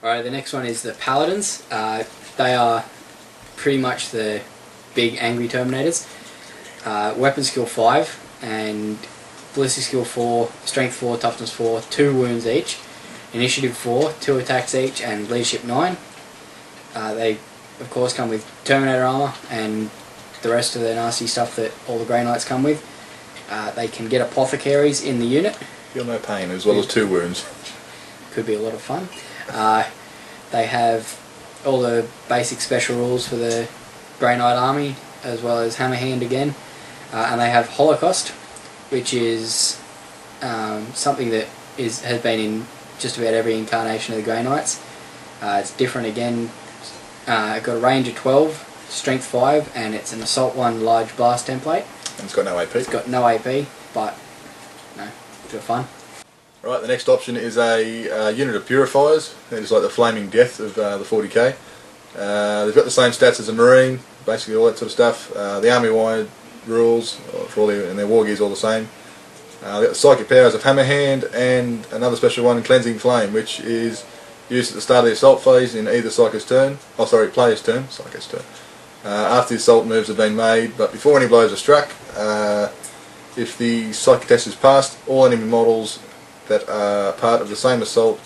Alright, the next one is the Paladins. They are pretty much the big angry Terminators. Weapon skill 5 and ballistic skill 4, strength 4, toughness 4, 2 wounds each, initiative 4, 2 attacks each, and leadership 9. They of course come with Terminator armor and the rest of the nasty stuff that all the Grey Knights come with. They can get apothecaries in the unit. Feel no pain, as well as 2 wounds. Could be a lot of fun. They have all the basic special rules for the Grey Knight army, as well as Hammer Hand again. And they have Holocaust, which is something that has been in just about every incarnation of the Grey Knights. It's different again. It's got a range of 12, strength 5, and it's an assault 1 large blast template. And it's got no AP. It's got no AP, but no, good fun. Right, the next option is a unit of Purifiers. It is like the Flaming Death of the 40k. They've got the same stats as a Marine, basically all that sort of stuff. The army-wide rules for all and their war gear is all the same. They've got the psychic powers of Hammer Hand and another special one, Cleansing Flame, which is used at the start of the assault phase in either player's turn. Psycho's turn. After the assault moves have been made, but before any blows are struck, if the psychic test is passed, all enemy models that are part of the same assault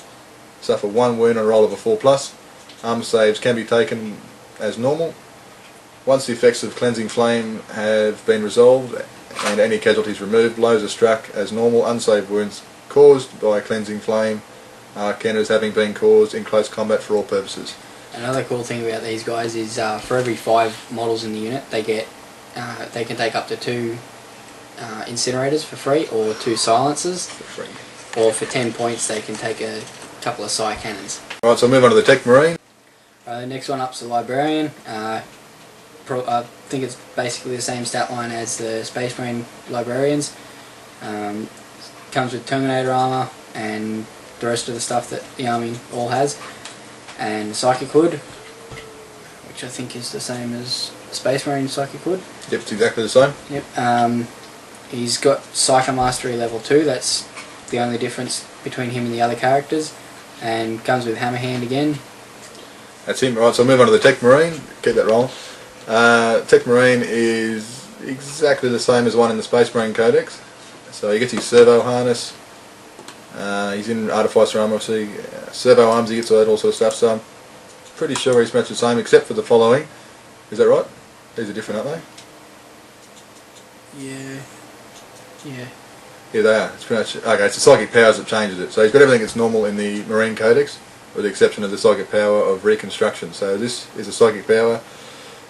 suffer 1 wound on a roll of a 4+. Armor saves can be taken as normal. Once the effects of Cleansing Flame have been resolved and any casualties removed, blows are struck as normal. Unsaved wounds caused by Cleansing Flame are counted as having been caused in close combat for all purposes. Another cool thing about these guys is for every 5 models in the unit, they can take up to 2 incinerators for free, or 2 silencers for free. Or for 10 points they can take a couple of Psi Cannons. Alright, so I'll move on to the Tech Marine. The next one up's the Librarian. I think it's basically the same stat line as the Space Marine Librarians. Comes with Terminator armor and the rest of the stuff that the army all has. And Psychic Hood, which I think is the same as Space Marine Psychic Hood. Yep, it's exactly the same. Yep. He's got Psycho Mastery level 2, that's the only difference between him and the other characters, and comes with Hammer Hand again. That's him. Right, so I'll move on to the Tech Marine. Keep that rolling. Tech Marine is exactly the same as one in the Space Marine codex. So he gets his servo harness. He's in Artificer armor, obviously. Servo arms, he gets all sort of stuff. So I'm pretty sure he's much the same, except for the following. Is that right? These are different, aren't they? Yeah, they are. It's pretty much okay. It's the psychic powers that changes it. So he's got everything that's normal in the Marine Codex, with the exception of the psychic power of Reconstruction. So this is a psychic power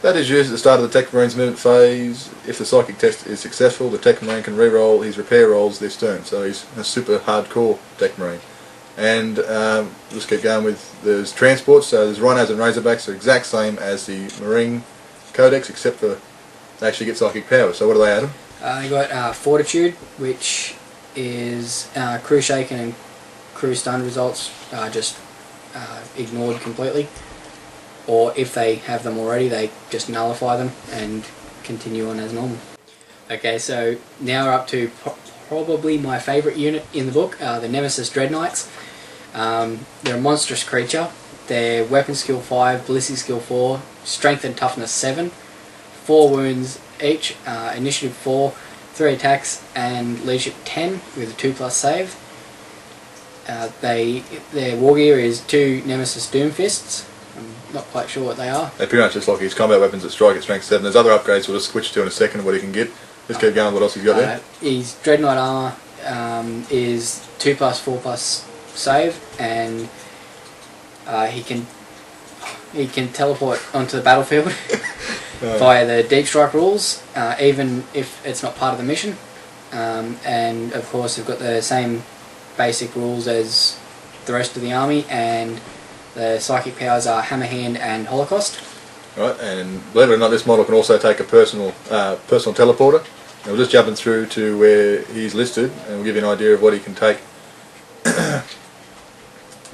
that is used at the start of the Tech Marine's movement phase. If the psychic test is successful, the Tech Marine can re-roll his repair rolls this turn. So he's a super hardcore Tech Marine. And let's keep going with there's transports. So there's Rhinos and Razorbacks, are exact same as the Marine Codex, except for they actually get psychic power. So what do they, Adam? You got Fortitude, which is crew shaken and crew stun results are just ignored completely, or if they have them already, they just nullify them and continue on as normal. Okay, so now we're up to probably my favourite unit in the book, the Nemesis Dreadknights. They're a monstrous creature. They're weapon skill 5, ballistic skill 4, strength and toughness 7, 4 wounds each, initiative 4, 3 attacks, and leadership 10 with a 2+ save. Their war gear is 2 Nemesis Doom Fists. I'm not quite sure what they are. They're pretty much just like his combat weapons that strike at strength 7. There's other upgrades we'll just switch to in a second what he can get. Let's keep going with what else he's got there. His Dreadnought armor is 2+, 4+ save, and he can teleport onto the battlefield via the Deep Strike rules, even if it's not part of the mission. And of course they've got the same basic rules as the rest of the army, and the psychic powers are Hammer Hand and Holocaust. Right, and believe it or not, this model can also take a personal teleporter. And we're just jumping through to where he's listed, and we'll give you an idea of what he can take.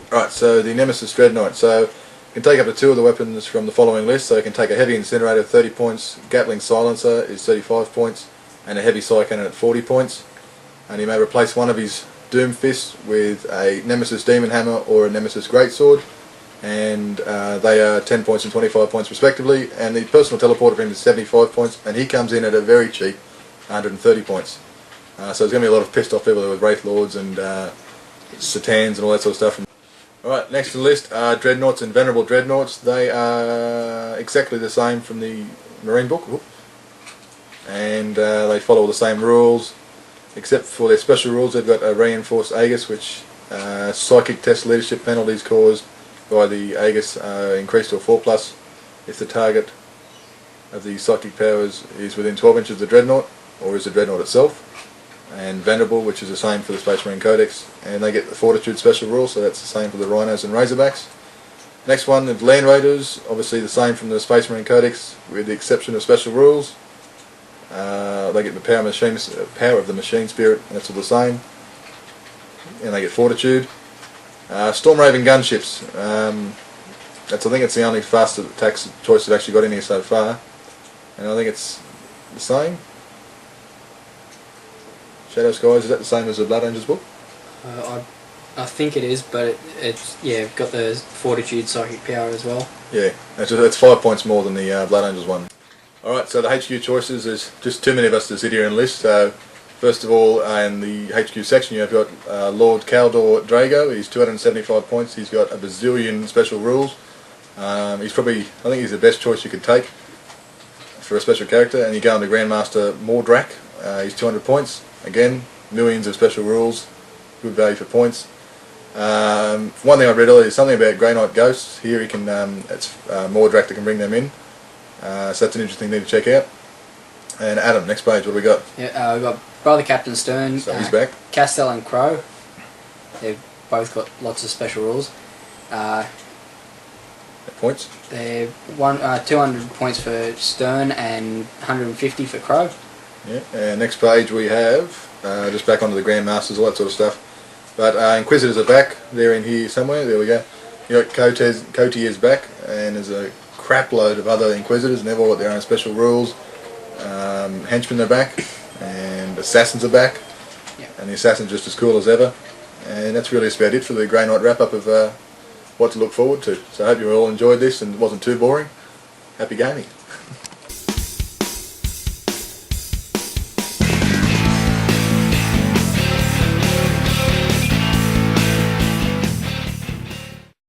Right, so the Nemesis Dreadknight. So you can take up to 2 of the weapons from the following list. So you can take a heavy incinerator 30 points, Gatling silencer is 35 points, and a heavy Psycannon at 40 points. And he may replace one of his Doom Fists with a Nemesis Demon Hammer or a Nemesis Greatsword. and they are 10 points and 25 points respectively, and the personal teleporter for him is 75 points, and he comes in at a very cheap 130 points. So there's going to be a lot of pissed off people with Wraith Lords and Satans and all that sort of stuff. Alright, next to the list are Dreadnoughts and Venerable Dreadnoughts. They are exactly the same from the Marine book, and they follow the same rules, except for their special rules. They've got a reinforced Aegis, which psychic test leadership penalties caused by the Aegis are increased to a 4+ if the target of the psychic powers is within 12 inches of the Dreadnought, or is the Dreadnought itself. And Venerable, which is the same for the Space Marine Codex, and they get the Fortitude special rule, so that's the same for the Rhinos and Razorbacks. Next one, the Land Raiders, obviously the same from the Space Marine Codex, with the exception of special rules. They get the power of the Machine Spirit, and that's all the same, and they get Fortitude. Storm Raven gunships, I think it's the only fast attacks choice they've actually got in here so far, and I think it's the same. Shadow Skies, is that the same as the Blood Angels book? I think it is, but it's got the Fortitude psychic power as well. Yeah, it's 5 points more than the Blood Angels one. Alright, so the HQ choices, there's just too many of us to sit here and list. So first of all, in the HQ section you've got Lord Kaldor Drago. He's 275 points, he's got a bazillion special rules. He's probably, I think he's the best choice you could take for a special character. And you go on to Grandmaster Mordrak, he's 200 points. Again, millions of special rules, good value for points. One thing I read earlier is something about Grey Knight Ghosts. Here he can, it's Mordrak that can bring them in. So that's an interesting thing to check out. And Adam, next page, what do we got? Yeah, we've got Brother Captain Stern, so he's back. Castell and Crow. They've both got lots of special rules. Points? They're 200 points for Stern and 150 for Crow. Yeah, and next page we have, just back onto the Grandmasters, all that sort of stuff. But Inquisitors are back, they're in here somewhere, there we go. You got Coty is back, and there's a crap load of other Inquisitors, and they've all got their own special rules. Henchmen are back, and Assassins are back, and the Assassins just as cool as ever. And that's really about it for the Grey Knight wrap-up of what to look forward to. So I hope you all enjoyed this and it wasn't too boring. Happy gaming.